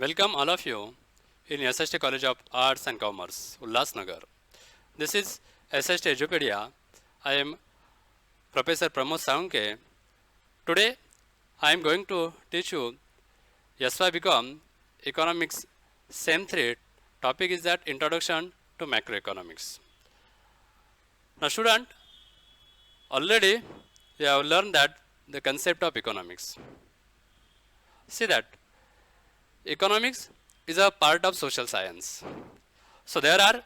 Welcome all of you in SHT College of Arts and Commerce, Ulhasnagar. This is SHT Edupedia. I am Professor Pramod Saunke. Today I am going to teach you SY Become Economics Same Thread. Topic is that Introduction to Macroeconomics. Now student, already you have learned that the concept of economics. See that economics is a part of social science. So there are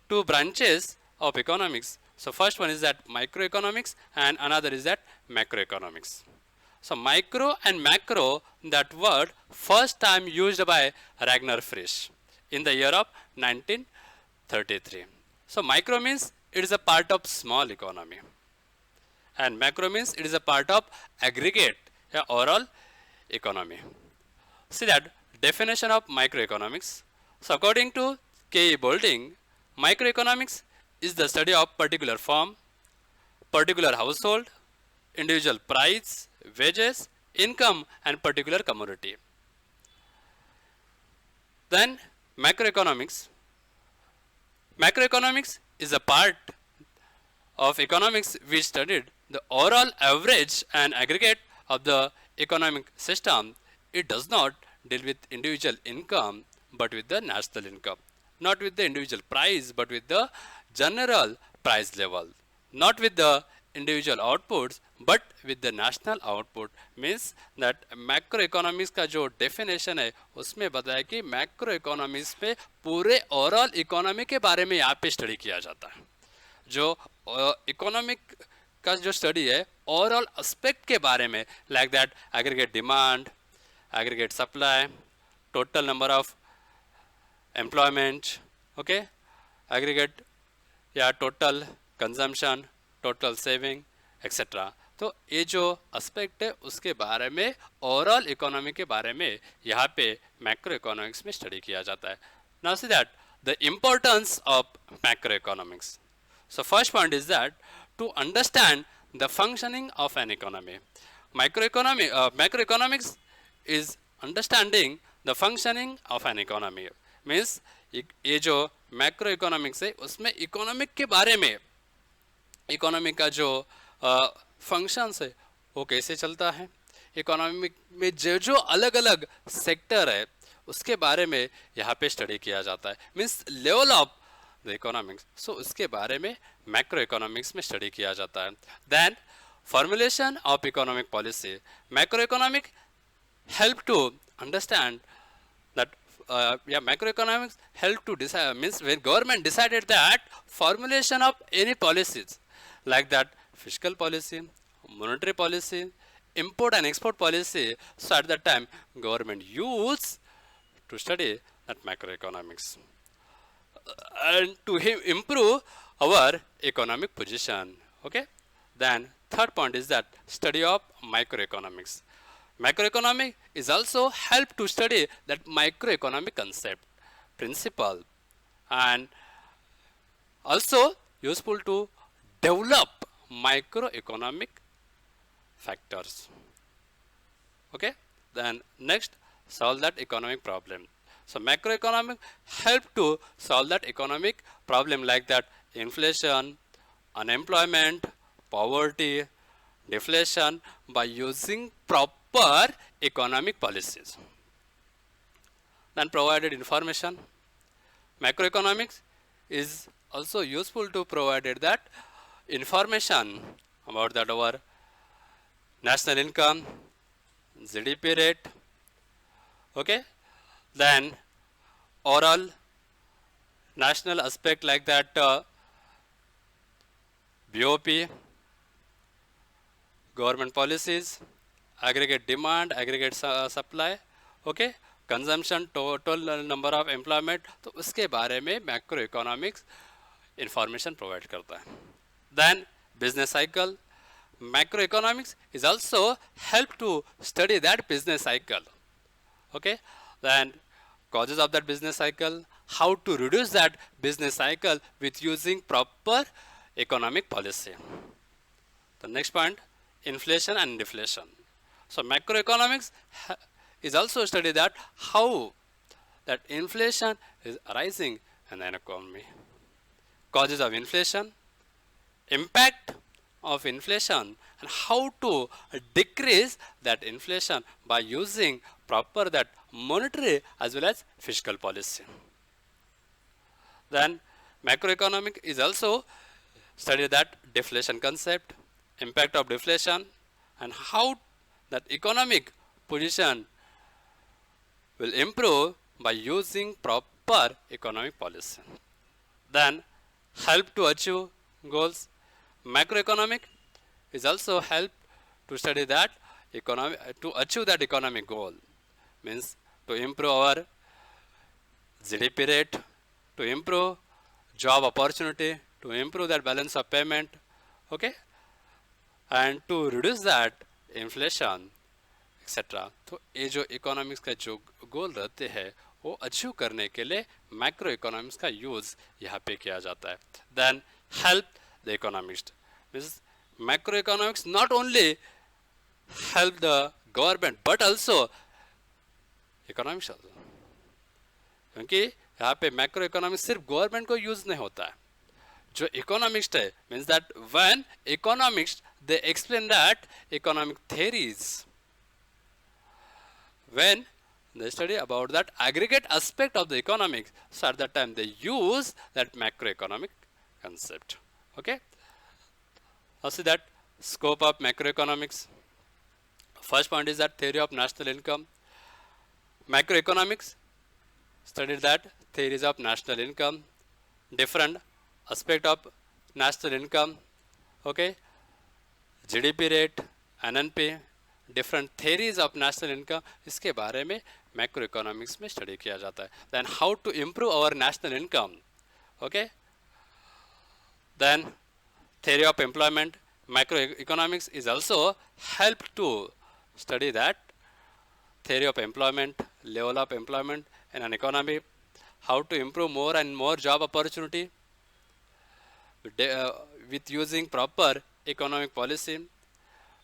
two branches of economics. So first one is that microeconomics and another is that macroeconomics. So micro and macro, that word first time used by Ragnar Frisch in the year of 1933. So micro means it is a part of small economy and macro means it is a part of aggregate overall economy. See that definition of microeconomics. So according to K.E. Boulding, microeconomics is the study of particular firm, particular household, individual price, wages, income and particular commodity. Then macroeconomics. Macroeconomics is a part of economics which studied the overall average and aggregate of the economic system. It does not deal with individual income but with the national income, not with the individual price but with the general price level, not with the individual outputs but with the national output. Means that macro economics का जो definition है उसमें बताया कि macro economics में पूरे overall economy के बारे में यहाँ पे स्टडी किया जाता है. जो इकोनॉमिक का जो स्टडी है ओवरऑल एस्पेक्ट के बारे में, like that aggregate demand, aggregate supply, total number of employment, okay, aggregate total consumption, total saving, etc. तो ये जो एस्पेक्ट है उसके बारे में ओवरऑल इकोनॉमी के बारे में यहाँ पे मैक्रो इकोनॉमिक्स में स्टडी किया जाता है. Now see that the importance of macro economics. So first point is that to understand the functioning of an economy. Macroeconomics is understanding the functioning of an economy. Means ये जो macro economics है उसमें economic के बारे में, economy का जो functions है वो कैसे चलता है, इकोनॉमी में जो जो अलग अलग सेक्टर है उसके बारे में यहाँ पे स्टडी किया जाता है. Means level of the economics, so उसके बारे में मैक्रो इकोनॉमिक्स में स्टडी किया जाता है. Then formulation of economic policy. Macroeconomic help to understand that macroeconomics help to decide, means when government decided that formulation of any policies like that fiscal policy, monetary policy, import and export policy, so at that time government used to study that macroeconomics and to improve our economic position. Okay, then third point is that study of microeconomics. Macroeconomic is also help to study that microeconomic concept, principle, and also useful to develop microeconomic factors. Okay, then next solve that economic problem. So macroeconomic help to solve that economic problem like that inflation, unemployment, poverty, deflation by using proper economic policies. Then provided information. Macroeconomics is also useful to provided that information about that our national income, GDP rate, okay, then overall national aspect like that BOP, government policies, aggregate demand, aggregate supply, okay, consumption, total number of employment. तो उसके बारे में macro economics information provide करता है. Then business cycle. Macroeconomics is also help to study that business cycle. Okay, then causes of that business cycle, how to reduce that business cycle with using proper economic policy. The next point, inflation and deflation. So macroeconomics is also study that how that inflation is arising in an economy. Causes of inflation, impact of inflation, and how to decrease that inflation by using proper that monetary as well as fiscal policy. Then macroeconomic is also study that deflation concept, impact of deflation, and how that economic position will improve by using proper economic policy. Then help to achieve goals. Macroeconomic is also help to study that economic to achieve that economic goal, means to improve our GDP rate, to improve job opportunity, to improve that balance of payment, okay, and to reduce that inflation etcetera. तो ये जो economics का जो गोल रहते हैं वो achieve करने के लिए मैक्रो इकोनॉमिक्स का यूज यहाँ पे किया जाता है. Then help the economist means macroeconomics not only help the government but also economics, क्योंकि यहाँ पे मैक्रो इकोनॉमिक्स सिर्फ गवर्नमेंट को यूज नहीं होता है. जो इकोनॉमिस्ट है means that when economist they explain that economic theories, when they study about that aggregate aspect of the economics, so at that time they use that macroeconomic concept. Okay, now see that scope of macroeconomics. First point is that theory of national income. Macroeconomics studied that theories of national income, different aspect of national income, okay, GDP rate, NNP, different theories of national income, इसके बारे में macro economics में study किया जाता है. Then how to improve our national income, okay. Then theory of employment. Macroeconomics is also help to study that theory of employment, level of employment in an economy, how to improve more and more job opportunity with using proper economic policy.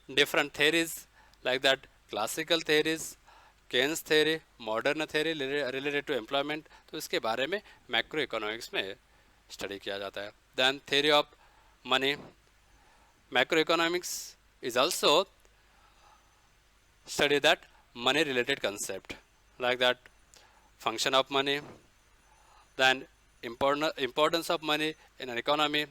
Different theories like that, classical theories, Keynes theory, modern theory related to employment, तो इसके बारे में macro economics में study किया जाता है. Then theory of money. Macroeconomics is also study that money related concept, like that function of money, then importance of money in an economy,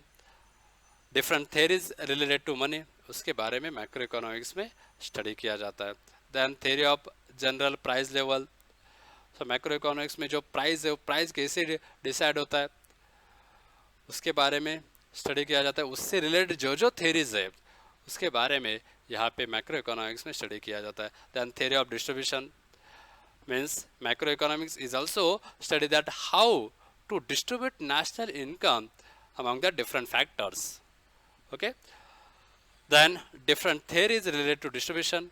different theories related to money, उसके बारे में macro economics में study किया जाता है. Then theory of general price level. So macroeconomics में जो price है वो प्राइस कैसे डिसाइड होता है उसके बारे में स्टडी किया जाता है. उससे रिलेटेड जो जो थेरीज है उसके बारे में यहाँ पे मैक्रो इकोनॉमिक्स में स्टडी किया जाता है. Then theory of distribution means macroeconomics is also study that how to distribute national income among the different factors. Okay. Then different theories related to distribution,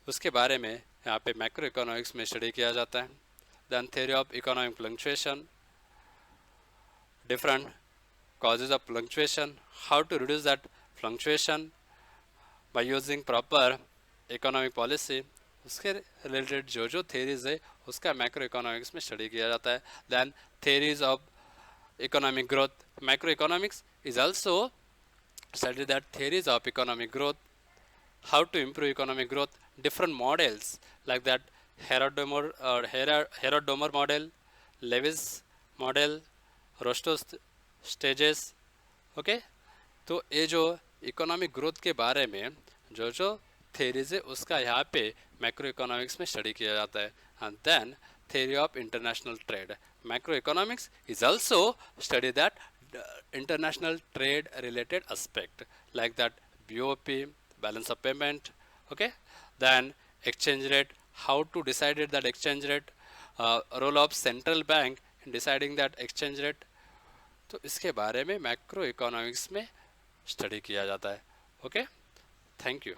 उसके बारे में यहाँ पे मैक्रो इकोनॉमिक्स में स्टडी किया जाता है. Then theory of economic fluctuation, different causes of fluctuation, how to reduce that fluctuation by using proper economic policy, उसके रिलेटेड जो जो theories है उसका मैक्रो इकोनॉमिक्स में स्टडी किया जाता है. Then theories of economic growth. Macroeconomics is also study that theories of economic growth, how to improve economic growth, different models like that Herod-Domer model, Lewis model, Rostow stages. Okay तो ये जो economic growth के बारे में जो जो theories है उसका यहाँ पे मैक्रो इकोनॉमिक्स में स्टडी किया जाता है. And then theory of international trade. Macroeconomics is also study that international trade related aspect like that BOP, balance of payment, okay. Then exchange rate, how to decide that exchange rate, role of central bank in deciding that exchange rate. तो इसके बारे में macro economics में study किया जाता है. Okay, thank you.